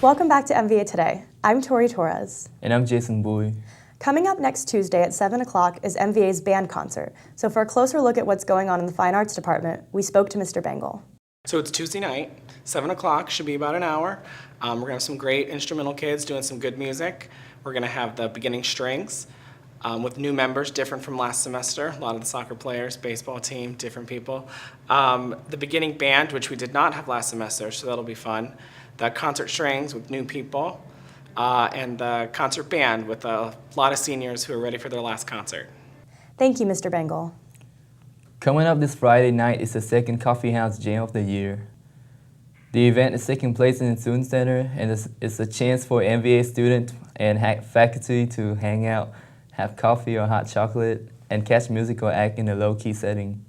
Welcome back to MVA Today. I'm Tori Torres. And I'm Jason Bowie. Coming up next Tuesday at 7 o'clock is MVA's band concert. So for a closer look at what's going on in the Fine Arts Department, we spoke to Mr. Bengal. So it's Tuesday night, 7 o'clock, should be about an hour. We're going to have some great instrumental kids doing some good music. We're going to have the beginning strings with new members, different from last semester. A lot of the soccer players, baseball team, different people. The beginning band, which we did not have last semester, so that'll be fun. The concert strings with new people. And the concert band with a lot of seniors who are ready for their last concert. Thank you, Mr. Bengal. Coming up this Friday night is the second Coffee House Jam of the year. The event is taking place in the Student Center, and it's a chance for MVA students and faculty to hang out, have coffee or hot chocolate, and catch musical act in a low-key setting.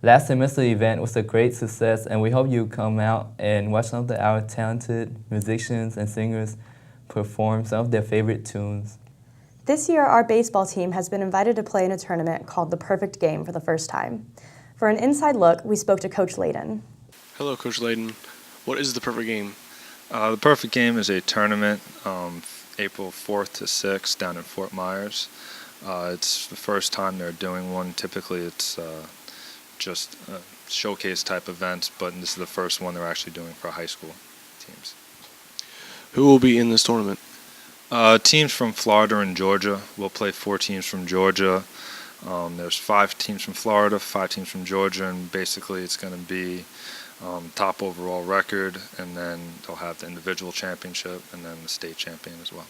Last semester's event was a great success, and we hope you come out and watch some of our talented musicians and singers perform some of their favorite tunes. This year, our baseball team has been invited to play in a tournament called The Perfect Game for the first time. For an inside look, we spoke to Coach Layden. Hello, Coach Layden. What is The Perfect Game? The Perfect Game is a tournament April 4th to 6th down in Fort Myers. It's the first time they're doing one. Typically, it's just showcase type events, but this is the first one they're actually doing for high school teams. Who will be in this tournament? Teams from Florida and Georgia. We'll play 4 teams from Georgia. There's 5 teams from Florida, 5 teams from Georgia, and basically it's going to be top overall record, and then they'll have the individual championship and then the state champion as well.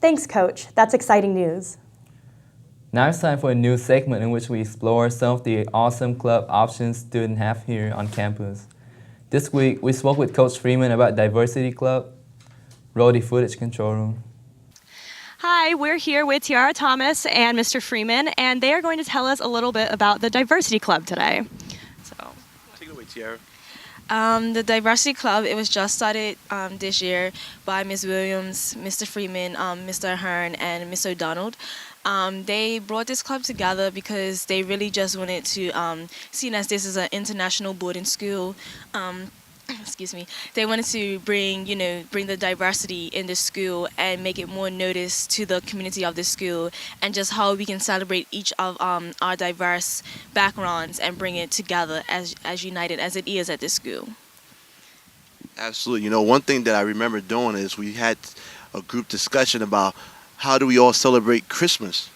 Thanks, Coach. That's exciting news. Now it's time for a new segment in which we explore some of the awesome club options students have here on campus. This week, we spoke with Coach Freeman about Diversity Club. Roll the footage, control room. Hi, we're here with Tiara Thomas and Mr. Freeman, and they are going to tell us a little bit about the Diversity Club today. Take it away, Tiara. The Diversity Club, it was just started this year by Ms. Williams, Mr. Freeman, Mr. Hearn, and Mr. Donald. They brought this club together because they really just wanted to, seeing as this is an international boarding school, excuse me, they wanted to bring the diversity in the school and make it more noticed to the community of the school, and just how we can celebrate each of our diverse backgrounds and bring it together as united as it is at this school. Absolutely. One thing that I remember doing is we had a group discussion about how do we all celebrate Christmas?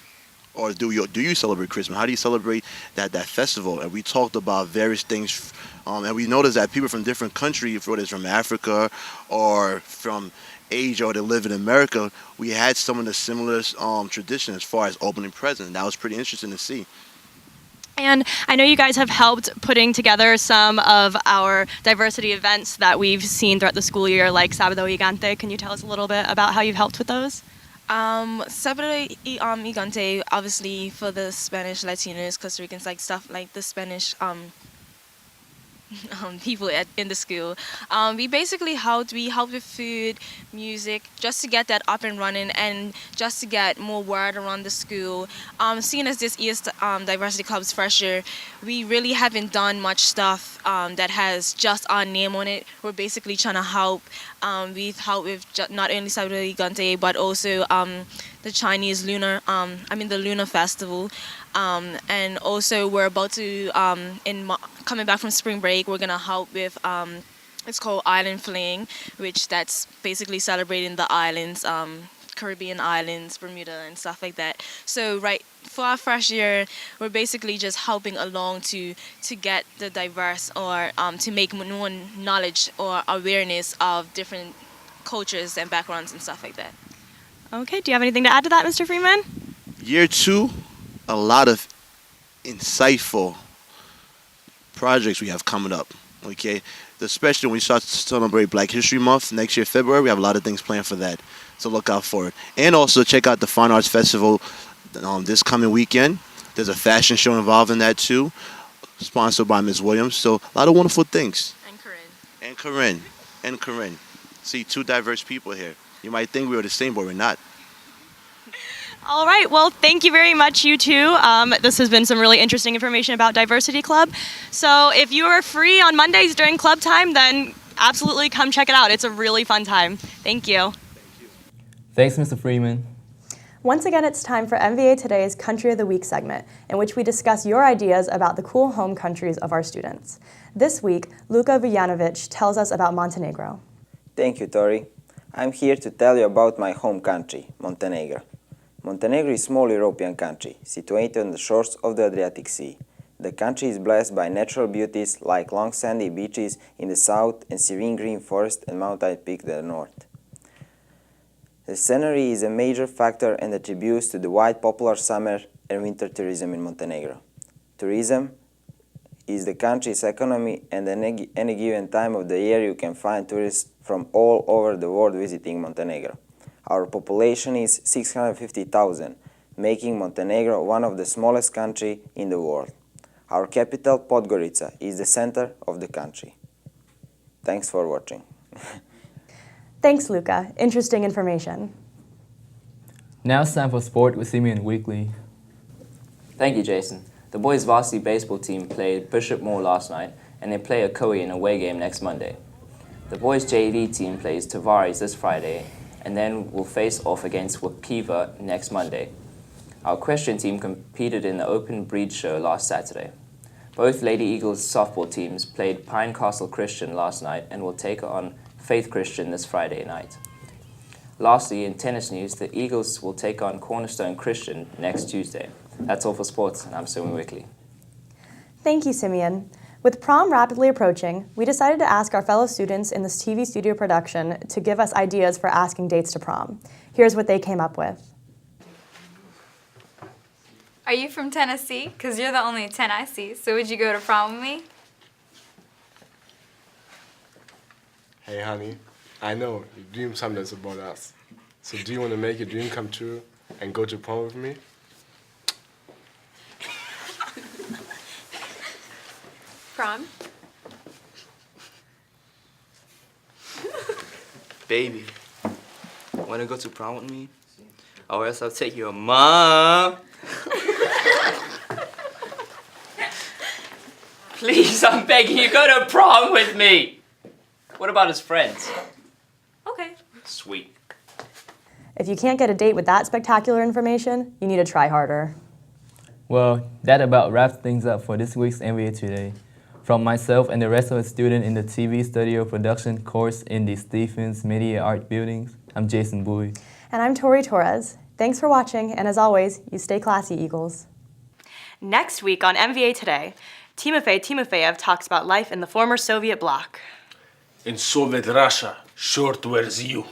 Or do you celebrate Christmas? How do you celebrate that festival? And we talked about various things, and we noticed that people from different countries, whether it's from Africa or from Asia or they live in America, we had some of the similar traditions as far as opening presents. That was pretty interesting to see. And I know you guys have helped putting together some of our diversity events that we've seen throughout the school year, like S02E08. Can you tell us a little bit about how you've helped with those? S02E08, obviously for the Spanish Latinos, Costa Ricans, like stuff like the Spanish people in the school. We basically helped with food, music, just to get that up and running and just to get more word around the school. Seeing as this is Diversity Club's first year, we really haven't done much stuff that has just our name on it. We're basically trying to help. We've helped with not only S02E08, but also the Chinese the Lunar Festival. And also we're about to, coming back from spring break, we're going to help with, it's called Island Fling, which that's basically celebrating the islands, Caribbean islands, Bermuda and stuff like that. So for our first year, we're basically just helping along to get the diverse or to make more knowledge or awareness of different cultures and backgrounds and stuff like that. Okay, do you have anything to add to that, Mr. Freeman? Year 2, a lot of insightful projects we have coming up, okay? Especially when we start to celebrate Black History Month next year, February, we have a lot of things planned for that, so look out for it. And also check out the Fine Arts Festival this coming weekend. There's a fashion show involved in that too, sponsored by Ms. Williams, so a lot of wonderful things. And Corinne. See, 2 diverse people here. You might think we were the same, but we're not. All right, well, thank you very much, you two. This has been some really interesting information about Diversity Club. So if you are free on Mondays during club time, then absolutely come check it out. It's a really fun time. Thank you. Thanks, Mr. Freeman. Once again, it's time for MVA Today's Country of the Week segment, in which we discuss your ideas about the cool home countries of our students. This week, Luka Vujanovic tells us about Montenegro. Thank you, Tori. I'm here to tell you about my home country, Montenegro. Montenegro is a small European country, situated on the shores of the Adriatic Sea. The country is blessed by natural beauties like long sandy beaches in the south and serene green forest and mountain peaks in the north. The scenery is a major factor and attributes to the wide popular summer and winter tourism in Montenegro. Tourism is the country's economy, and at any given time of the year you can find tourists from all over the world visiting Montenegro. Our population is 650,000, making Montenegro one of the smallest countries in the world. Our capital, Podgorica, is the center of the country. Thanks for watching. Thanks, Luka. Interesting information. Now it's time for sport with Simeon Weekly. Thank you, Jason. The boys' varsity baseball team played Bishop Moore last night, and they play a Korean away game next Monday. The boys' JV team plays Tavares this Friday, and then will face off against Wakiva next Monday. Our Christian team competed in the Open Breed Show last Saturday. Both Lady Eagles softball teams played Pine Castle Christian last night and will take on Faith Christian this Friday night. Lastly, in tennis news, the Eagles will take on Cornerstone Christian next Tuesday. That's all for sports, and I'm Simeon Weekly. Thank you, Simeon. With prom rapidly approaching, we decided to ask our fellow students in this TV studio production to give us ideas for asking dates to prom. Here's what they came up with. Are you from Tennessee? Because you're the only 10 I see, so would you go to prom with me? Hey honey, I know you dream sometimes about us. So do you want to make your dream come true and go to prom with me? Prom? Baby, wanna go to prom with me? Or else I'll take your mom. Please, I'm begging you, go to prom with me. What about his friends? Okay. Sweet. If you can't get a date with that spectacular information, you need to try harder. Well, that about wraps things up for this week's MVA Today. From myself and the rest of the students in the TV studio production course in the Stephens Media Art Buildings, I'm Jason Bowie. And I'm Tori Torres. Thanks for watching, and as always, you stay classy, Eagles. Next week on MVA Today, Timofey Timofeyev talks about life in the former Soviet bloc. In Soviet Russia, short wears you.